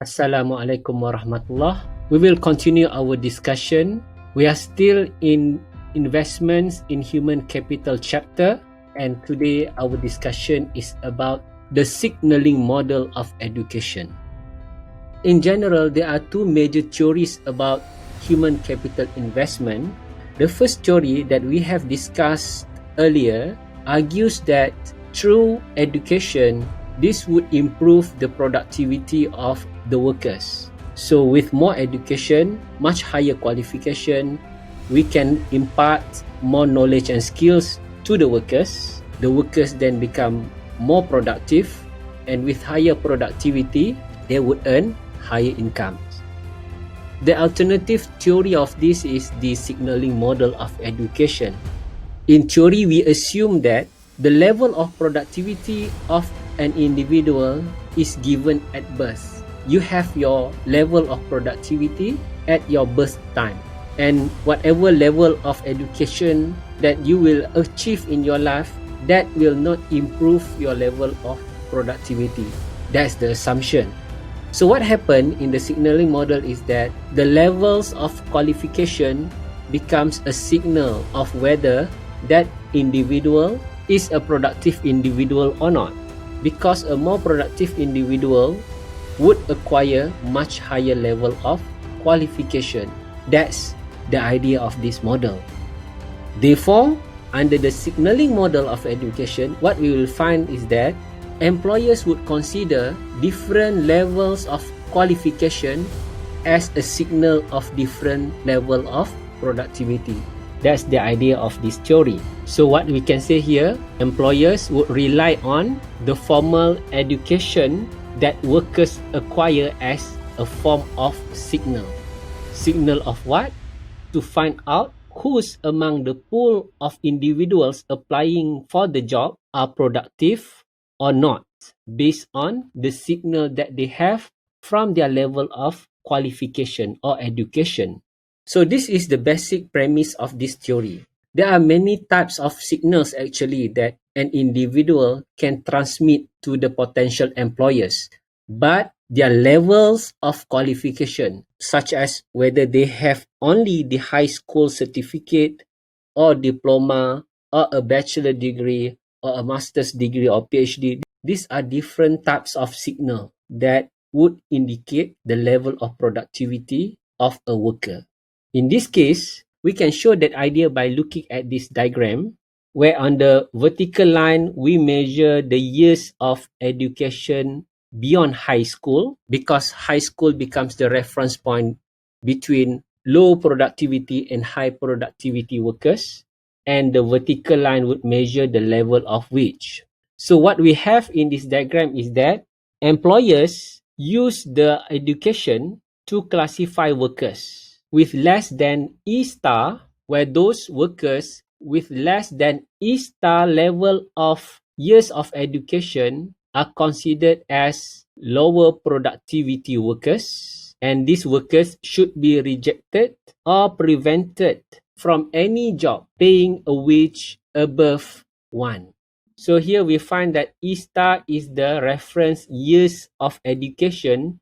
Assalamualaikum warahmatullah. We will continue our discussion. We are still in investments in human capital chapter, and today our discussion is about the signaling model of education. In general, there are two major theories about human capital investment. The first theory that we have discussed earlier argues that through education, this would improve the productivity of the workers. So with more education, much higher qualification, we can impart more knowledge and skills to the workers. The workers then become more productive, and with higher productivity, they would earn higher incomes. The alternative theory of this is the signaling model of education. In theory, we assume that the level of productivity of an individual is given at birth. You have your level of productivity at your birth time, and whatever level of education that you will achieve in your life, that will not improve your level of productivity. That's the assumption. So what happened in the signaling model is that the levels of qualification becomes a signal of whether that individual is a productive individual or not. Because a more productive individual would acquire much higher level of qualification. That's the idea of this model. Therefore, under the signaling model of education, what we will find is that employers would consider different levels of qualification as a signal of different level of productivity. That's the idea of this theory. So what we can say here, employers would rely on the formal education that workers acquire as a form of signal. Signal of what? To find out who's among the pool of individuals applying for the job are productive or not, based on the signal that they have from their level of qualification or education. So this is the basic premise of this theory. There are many types of signals actually that an individual can transmit to the potential employers, but their levels of qualification, such as whether they have only the high school certificate or diploma or a bachelor degree or a master's degree or PhD, these are different types of signal that would indicate the level of productivity of a worker. In this case, we can show that idea by looking at this diagram, where on the vertical line, we measure the years of education beyond high school, because high school becomes the reference point between low productivity and high productivity workers, and the vertical line would measure the level of wage. So what we have in this diagram is that employers use the education to classify workers with less than E star, where those workers with less than E star level of years of education are considered as lower productivity workers, and these workers should be rejected or prevented from any job paying a wage above 1. So here we find that E star is the reference years of education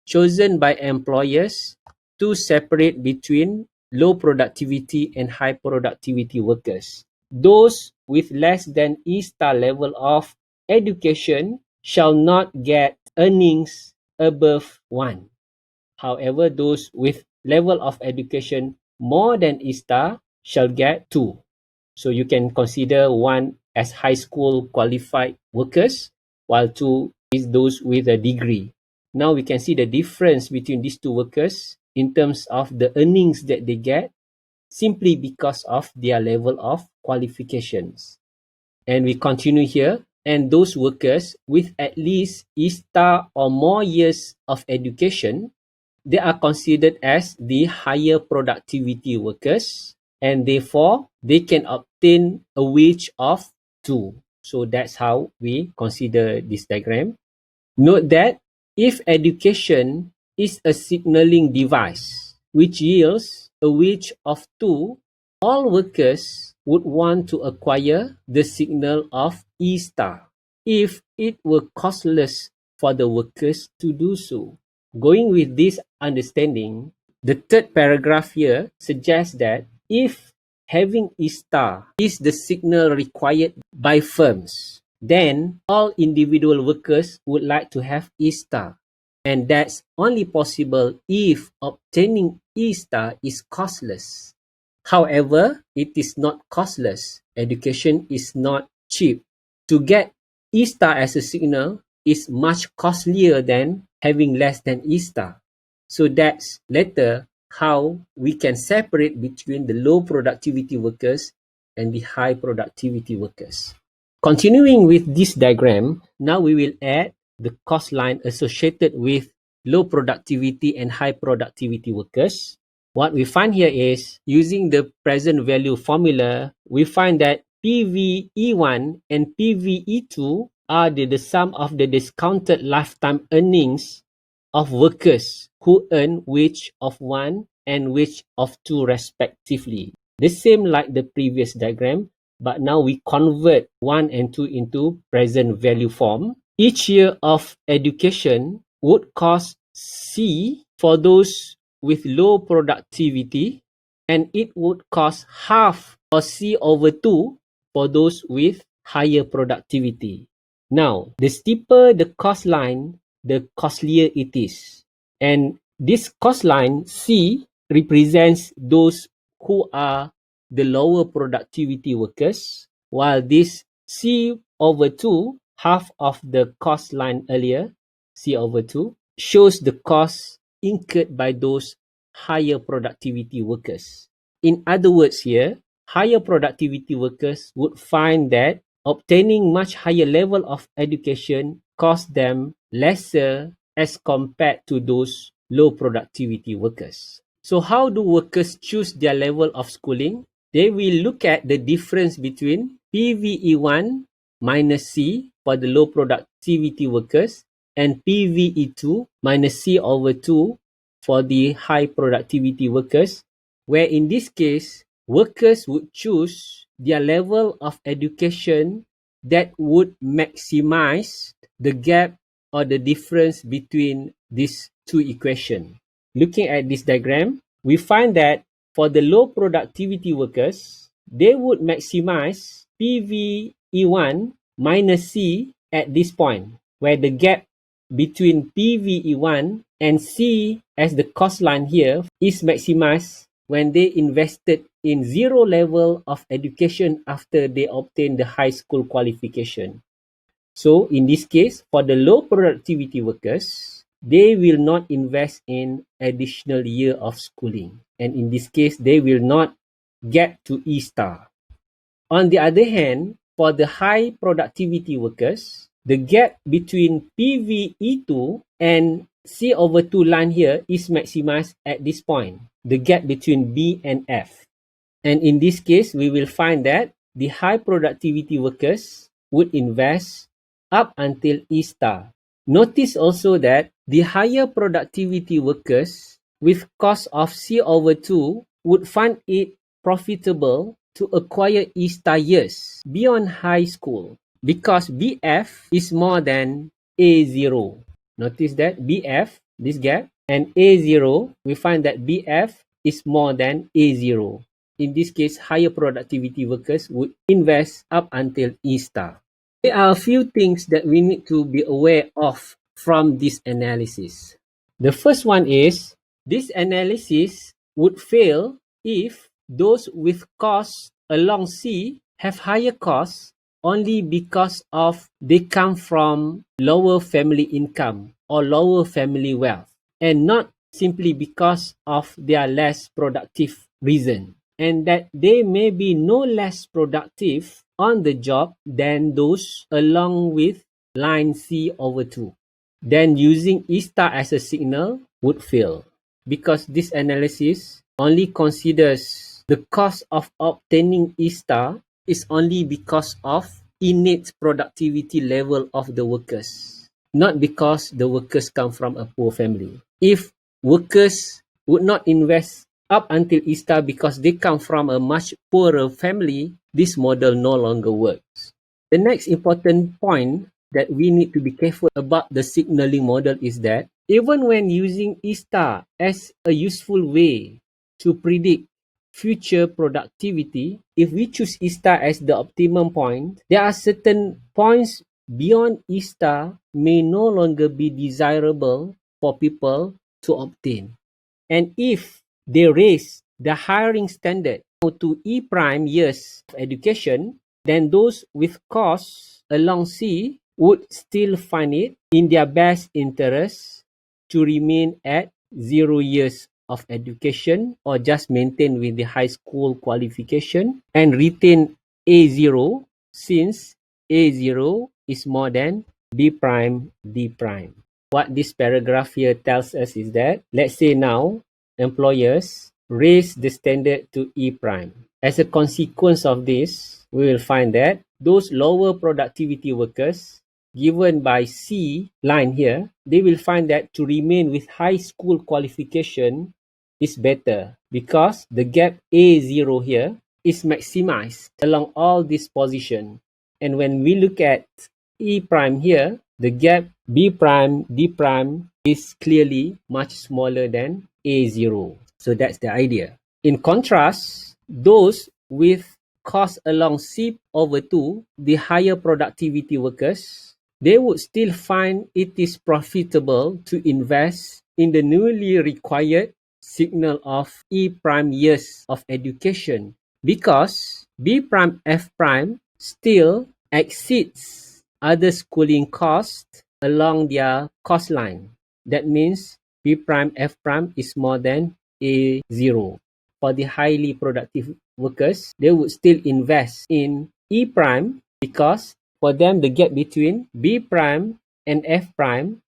chosen by employers to separate between low productivity and high productivity workers. Those with less than E star level of education shall not get earnings above 1. However, those with level of education more than E star shall get 2. So you can consider 1 as high school qualified workers, while 2 is those with a degree. Now we can see the difference between these two workers in terms of the earnings that they get simply because of their level of qualifications. And we continue here, and those workers with at least E star or more years of education, they are considered as the higher productivity workers, and therefore they can obtain a wage of 2. So that's how we consider this diagram. Note that if education is a signaling device which yields a wage of 2, all workers would want to acquire the signal of E star if it were costless for the workers to do so. going with this understanding, the third paragraph here suggests that if having E star is the signal required by firms, then all individual workers would like to have E star. And that's only possible if obtaining E star is costless. However, it is not costless. Education is not cheap. To get E star as a signal is much costlier than having less than E star. So that's later how we can separate between the low productivity workers and the high productivity workers. Continuing with this diagram, now we will add the cost line associated with low productivity and high productivity workers. What we find here is, using the present value formula, we find that PVE1 and PVE2 are the sum of the discounted lifetime earnings of workers who earn wage of 1 and wage of 2 respectively. The same like the previous diagram, but now we convert 1 and 2 into present value form. Each year of education would cost C for those with low productivity, and it would cost half or C over 2 for those with higher productivity. Now, the steeper the cost line, the costlier it is. And this cost line, C, represents those who are the lower productivity workers, while this C over 2, half of the cost line earlier, C over 2, shows the cost incurred by those higher productivity workers. In other words here, higher productivity workers would find that obtaining much higher level of education costs them lesser as compared to those low productivity workers. So how do workers choose their level of schooling? They will look at the difference between PVE1 minus C for the low productivity workers and PVE2 minus C over 2 for the high productivity workers, where in this case, workers would choose their level of education that would maximize the gap or the difference between these two equations. Looking at this diagram, we find that for the low productivity workers, they would maximize PVE1 minus C at this point, where the gap between PVE1 and C as the cost line here is maximized when they invested in zero level of education after they obtain the high school qualification. So in this case, for the low productivity workers, they will not invest in additional year of schooling. And in this case, they will not get to E star. On the other hand, for the high productivity workers, the gap between PVE2 and C over 2 line here is maximized at this point, the gap between B and F. And in this case, we will find that the high productivity workers would invest up until E star. Notice also that the higher productivity workers with cost of C over 2 would find it profitable to acquire E star years beyond high school because BF is more than A0. Notice that BF, this gap, and A0, we find that BF is more than A0. In this case, higher productivity workers would invest up until E star. There are a few things that we need to be aware of from this analysis. The first one is, this analysis would fail if those with costs along C have higher costs only because of they come from lower family income or lower family wealth, and not simply because of their less productive reason, and that they may be no less productive on the job than those along with line C over 2. Then using E star as a signal would fail because this analysis only considers the cost of obtaining E star is only because of innate productivity level of the workers, not because the workers come from a poor family. If workers would not invest up until E star because they come from a much poorer family, this model no longer works. The next important point that we need to be careful about the signaling model is that Even when using E star as a useful way to predict future productivity, if we choose E star as the optimum point, there are certain points beyond E star may no longer be desirable for people to obtain. And if they raise the hiring standard to E prime years of education, then those with costs along C would still find it in their best interest to remain at 0 years of education or just maintain with the high school qualification and retain A0 since A0 is more than B prime D prime. What this paragraph here tells us is that, let's say now, employers raise the standard to E prime. As a consequence of this, we will find that those lower productivity workers given by C line here, they will find that to remain with high school qualification is better because the gap A0 here is maximized along all these positions. And when we look at E prime here, the gap B prime, D prime is clearly much smaller than A0. So that's the idea. In contrast, those with cost along C over 2, the higher productivity workers, they would still find it is profitable to invest in the newly required signal of E prime years of education because B prime F prime still exceeds other schooling costs along their cost line. That means B prime F prime is more than A0. For the highly productive workers, they would still invest in E prime because for them the gap between B prime and F prime,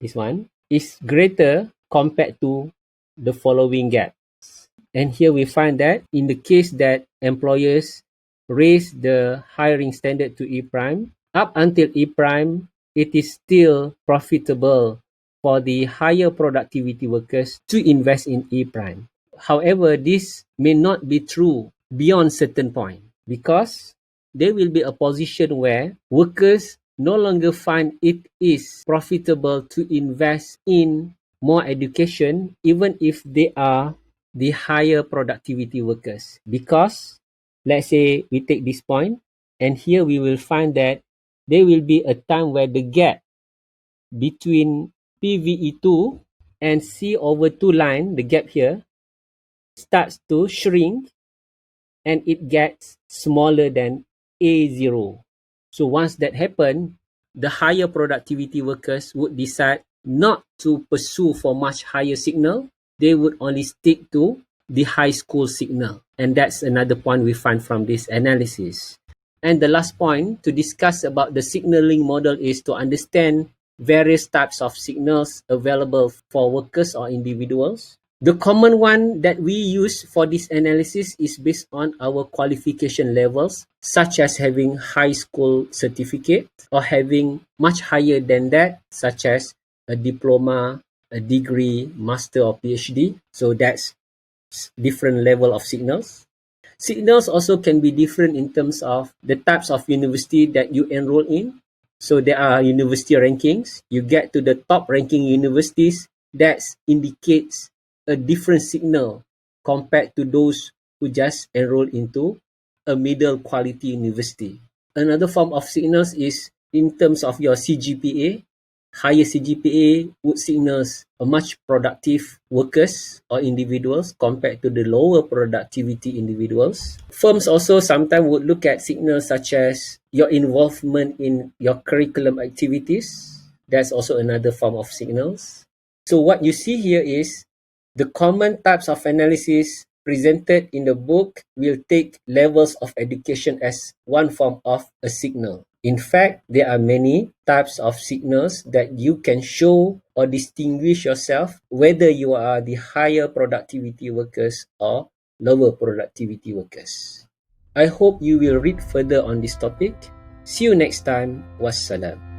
this one, is greater compared to the following gaps. And here we find that in the case that employers raise the hiring standard to E prime, up until E prime, it is still profitable for the higher productivity workers to invest in E prime. However, this may not be true beyond certain point because there will be a position where workers no longer find it is profitable to invest in more education even if they are the higher productivity workers. Because let's say we take this point and here we will find that there will be a time where the gap between PVE2 and C over 2 line, the gap here, starts to shrink and it gets smaller than A0. So once that happens, the higher productivity workers would decide not to pursue for much higher signal. They would only stick to the high school signal. And that's another point we find from this analysis. And the last point to discuss about the signaling model is to understand various types of signals available for workers or individuals. The common one that we use for this analysis is based on our qualification levels, such as having high school certificate or having much higher than that, such as a diploma, a degree, master or PhD. So that's different level of signals. Signals also can be different in terms of the types of university that you enroll in. So there are university rankings. You get to the top ranking universities, that indicates a different signal compared to those who just enroll into a middle quality university. Another form of signals is in terms of your CGPA. Higher CGPA would signals a much productive workers or individuals compared to the lower productivity individuals. Firms also sometimes would look at signals such as your involvement in your curriculum activities. That's also another form of signals. So what you see here is the common types of analysis presented in the book will take levels of education as one form of a signal. In fact, there are many types of signals that you can show or distinguish yourself whether you are the higher productivity workers or lower productivity workers. I hope you will read further on this topic. See you next time. Wassalam.